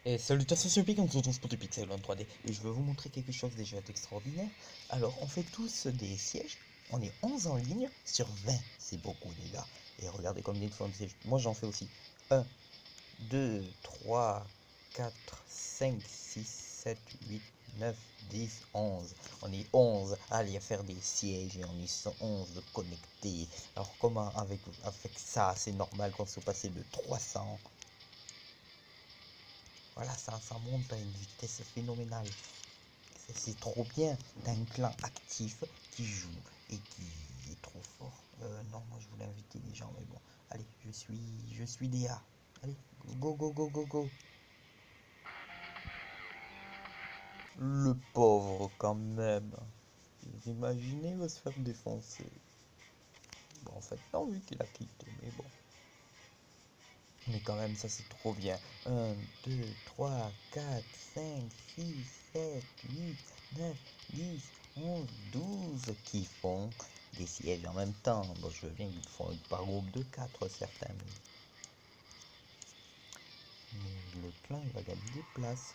Et salutations sur Pic, on se retrouve pour du Pixel en 3D et je vais vous montrer quelque chose déjà d'extraordinaire. Alors on fait tous des sièges, on est 11 en ligne sur 20, c'est beaucoup déjà. Et regardez combien de fois de sièges, moi j'en fais aussi. 1, 2, 3, 4, 5, 6, 7, 8, 9, 10, 11. On est 11 à aller faire des sièges et on est 11 connectés. Alors comment avec ça c'est normal qu'on se passe de 300. Voilà, ça monte à une vitesse phénoménale. C'est trop bien. T'as un clan actif qui joue et qui est trop fort. Non, moi je voulais inviter des gens, mais bon. Allez, je suis DA. Allez, go, go, go, go, go. Le pauvre quand même. Vous imaginez, il va se faire défoncer. Bon, en fait, non, vu qu'il a quitté, mais bon. Mais quand même, ça c'est trop bien. 1, 2, 3, 4, 5, 6, 7, 8, 9, 10, 11, 12 qui font des sièges en même temps. Bon, je veux bien qu'ils font par groupe de 4 certains. Mais le clan il va gagner des places.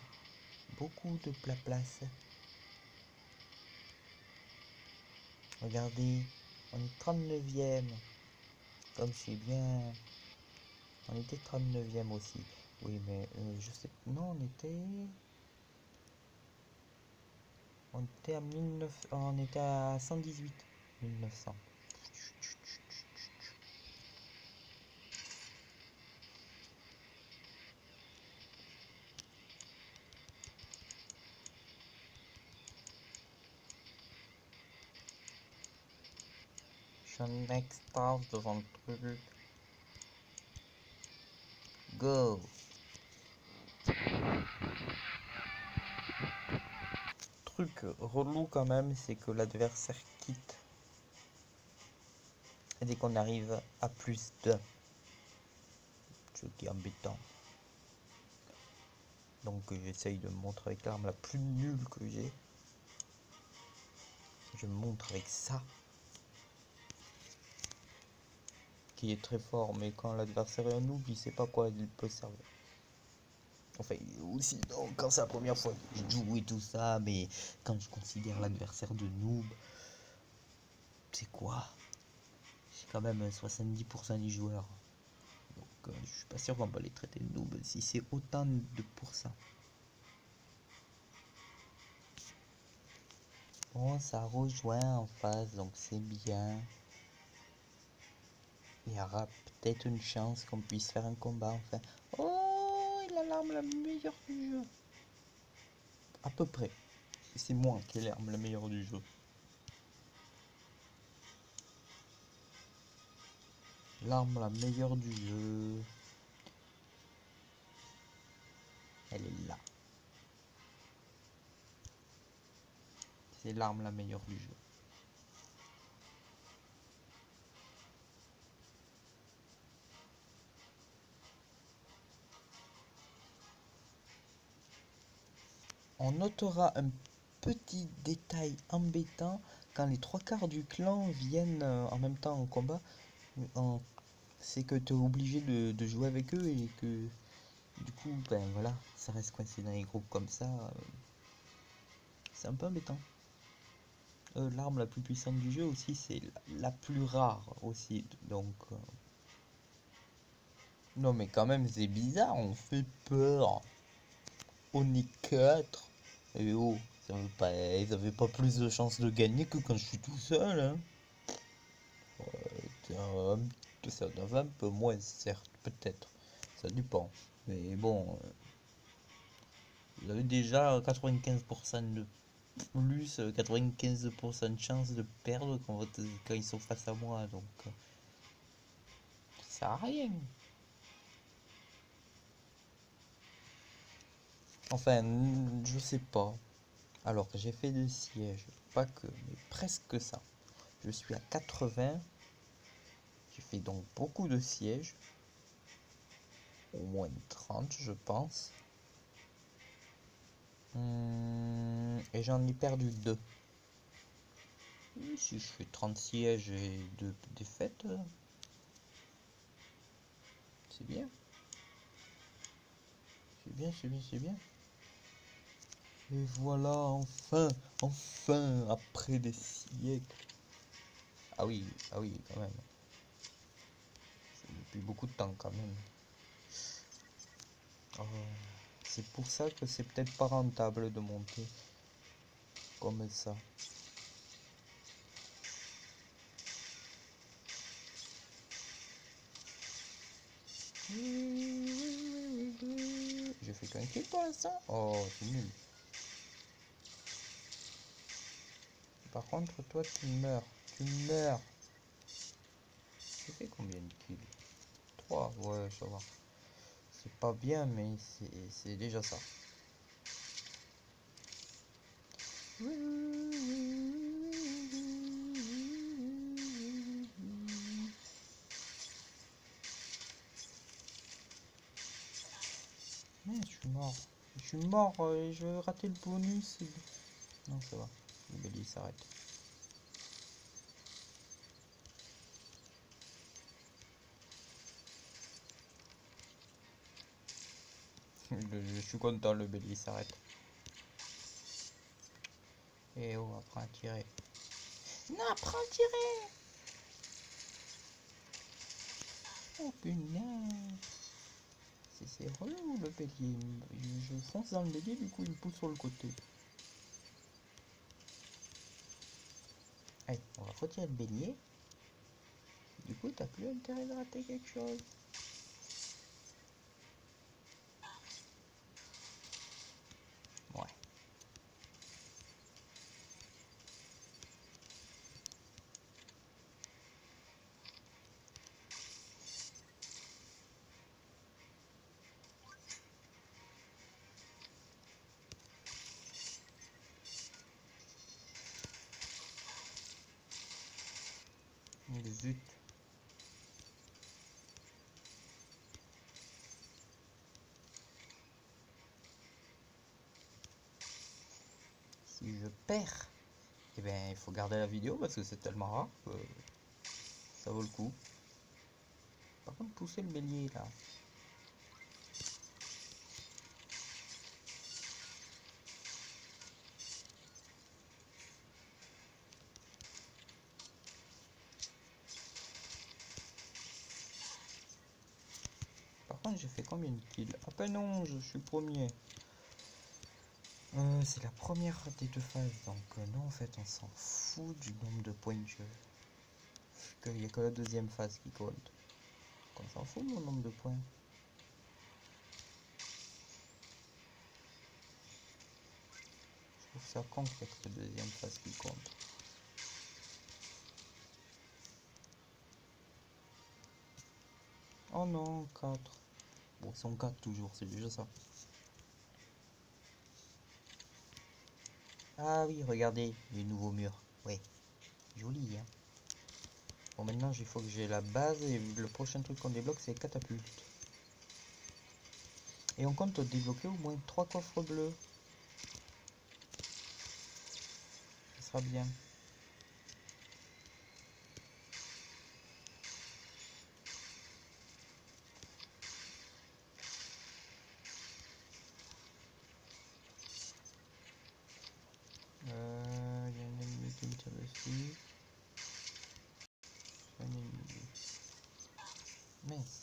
Beaucoup de places. Regardez, on est 39e. Comme c'est bien. On était 39e aussi. Oui, mais je sais. Non, on était à 118. 1900. Je suis en extase devant le truc. Go! Truc relou quand même, c'est que l'adversaire quitte dès qu'on arrive à plus de. Ce qui est embêtant. Donc j'essaye de me montrer avec l'arme la plus nulle que j'ai. Je me montre avec ça. Qui est très fort, mais quand l'adversaire est un noob, il sait pas quoi il peut servir. Enfin, aussi, non, quand c'est la première fois que je joue et tout ça, mais quand je considère l'adversaire de noob, c'est quoi? C'est quand même 70% des joueurs. Donc, je suis pas sûr qu'on va les traiter de noob si c'est autant de pourcents. Bon, ça rejoint en face, donc c'est bien. Il y aura peut-être une chance qu'on puisse faire un combat enfin. Oh, il a l'arme la meilleure du jeu. À peu près. C'est moi qui ai l'arme la meilleure du jeu. L'arme la meilleure du jeu. Elle est là. C'est l'arme la meilleure du jeu. On notera un petit détail embêtant quand les trois quarts du clan viennent en même temps en combat. C'est que tu es obligé de jouer avec eux et que du coup, ben voilà, ça reste coincé dans les groupes comme ça. C'est un peu embêtant. L'arme la plus puissante du jeu aussi, c'est la plus rare aussi. Donc, non mais quand même, c'est bizarre, on fait peur. On est 4. Et oh, ils avaient pas plus de chances de gagner que quand je suis tout seul. Hein. Ça en avait un peu moins, certes, peut-être. Ça dépend. Mais bon, vous avez déjà 95% de plus, 95% de chance de perdre quand ils sont face à moi. Donc, ça sert à rien. Enfin, je sais pas. Alors, j'ai fait des sièges. Pas que, mais presque ça. Je suis à 80. J'ai fait donc beaucoup de sièges. Au moins 30, je pense. Et j'en ai perdu 2. Si je fais 30 sièges et 2 défaites, c'est bien. C'est bien, c'est bien, c'est bien. Et voilà, enfin, enfin, après des siècles. Ah oui, quand même. C'est depuis beaucoup de temps, quand même. Oh, c'est pour ça que c'est peut-être pas rentable de monter comme ça. J'ai fait qu'un kill pour l'instant. Oh, c'est nul. Par contre, toi, tu meurs. Tu meurs. J'ai fait combien de kills? 3, ouais, ça va. C'est pas bien, mais c'est déjà ça. Mais je suis mort. Je suis mort et je vais rater le bonus. Non, ça va. Le bélier s'arrête. Je suis content, le bélier s'arrête. Et oh, apprends à tirer. Non, apprends à tirer. Oh punaise. C'est relou le bélier. Je fonce dans le bélier, du coup il me pousse sur le côté. Allez, on va retirer le bélier. Du coup, t'as plus intérêt de rater quelque chose. Ouais. Zut. Si je perds, eh ben il faut garder la vidéo parce que c'est tellement rare que ça vaut le coup. Par contre, pousser le bélier là. Par contre, j'ai fait combien de kills? Ah ben non, je suis premier. C'est la première des deux phases, donc non, en fait, on s'en fout du nombre de points de jeu. Il n'y a que la deuxième phase qui compte. Donc on s'en fout mon nombre de points. Je trouve ça con qu'il n'y a que la deuxième phase qui compte. Oh non, 4. Bon, ils sont 4 toujours, c'est déjà ça. Ah oui, regardez, les nouveaux murs. Ouais, joli, hein. Bon, maintenant, il faut que j'ai la base et le prochain truc qu'on débloque, c'est catapulte. Et on compte débloquer au moins 3 coffres bleus. Ça sera bien. Il y a un ennemi qui me tire dessus. Un ennemi. Mince.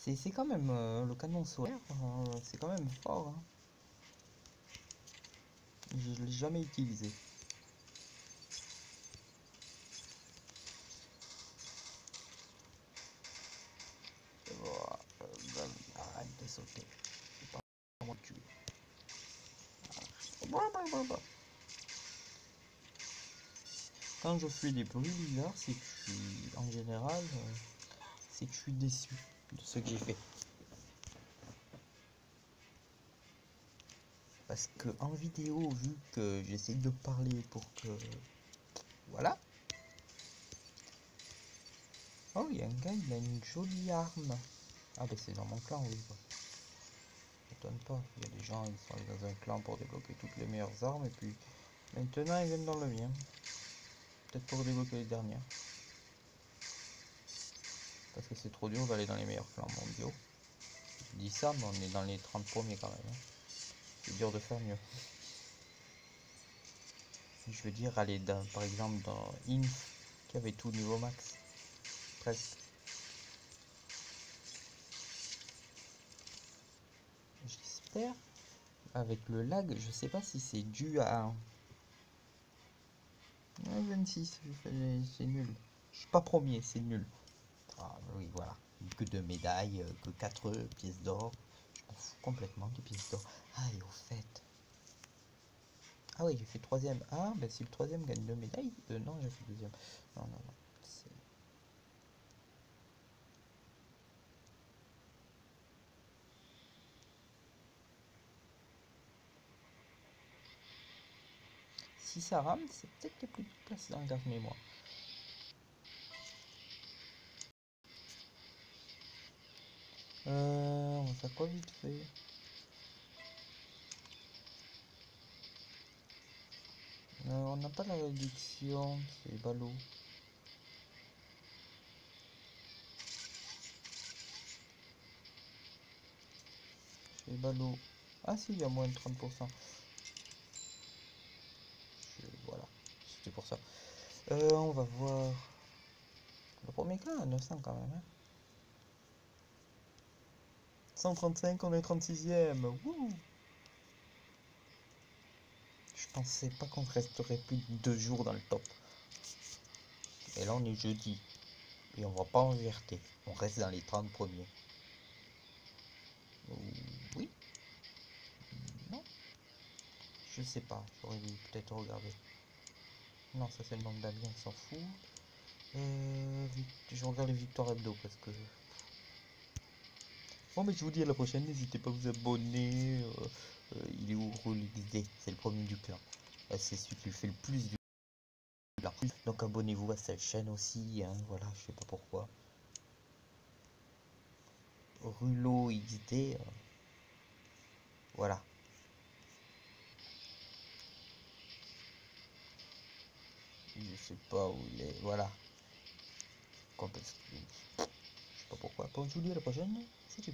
C'est quand même le canon solaire, c'est quand même fort. Hein. Je l'ai jamais utilisé. Arrête de sauter. C'est pas moi tuer. Quand je fais des bruits bizarres, c'est que je suis, en général, c'est que je suis déçu de ce que j'ai fait. Parce que en vidéo, vu que j'essaie de parler pour que... Voilà. Oh, il y a un gars, il a une jolie arme. Ah bah c'est dans mon clan, oui. Ça m'étonne pas. Il y a des gens, ils sont allés dans un clan pour débloquer toutes les meilleures armes. Et puis maintenant, ils viennent dans le mien. Peut-être pour débloquer les dernières. Parce que c'est trop dur d'aller dans les meilleurs clans mondiaux. dis ça, mais on est dans les 30 premiers quand même. Hein. C'est dur de faire mieux. Je veux dire, aller dans, par exemple dans Inf, qui avait tout niveau max. Presque. J'espère. Avec le lag, je sais pas si c'est dû à... 26, c'est nul. Je suis pas premier, c'est nul. Ah oui, voilà. Que 2 médailles, que 4 pièces d'or. Je m'en fous complètement des pièces d'or. Ah, et au fait... Ah oui, j'ai fait troisième. Ah, ben si le troisième gagne 2 médailles... non, j'ai fait deuxième. Non, non, non. Si ça rame, c'est peut-être les plus places dans le garde-mémoire. On va faire quoi vite fait? On n'a pas la réduction, c'est ballot. C'est ballot. Ah si, il y a moins de 30%. Voilà, c'était pour ça. On va voir. Le premier cas à 900 quand même. Hein. 135, on est 36ème. Wouh! Je pensais pas qu'on resterait plus de 2 jours dans le top. Et là on est jeudi. Et on va pas en VRT. On reste dans les 30 premiers. Oui? Non? Je sais pas. J'aurais dû peut-être regarder. Non, ça c'est le nombre d'avions, on s'en fout. Je regarde les victoires hebdo parce que... Bon, mais je vous dis à la prochaine. N'hésitez pas à vous abonner. Il est où RuleXD? C'est le premier du clan. C'est celui qui fait le plus du clan. Donc abonnez-vous à cette chaîne aussi. Hein, voilà, je sais pas pourquoi. Rulo XD. Voilà. Je sais pas où il est. Voilà. Je sais pas pourquoi. Bon, je vous dis à la prochaine. Salut.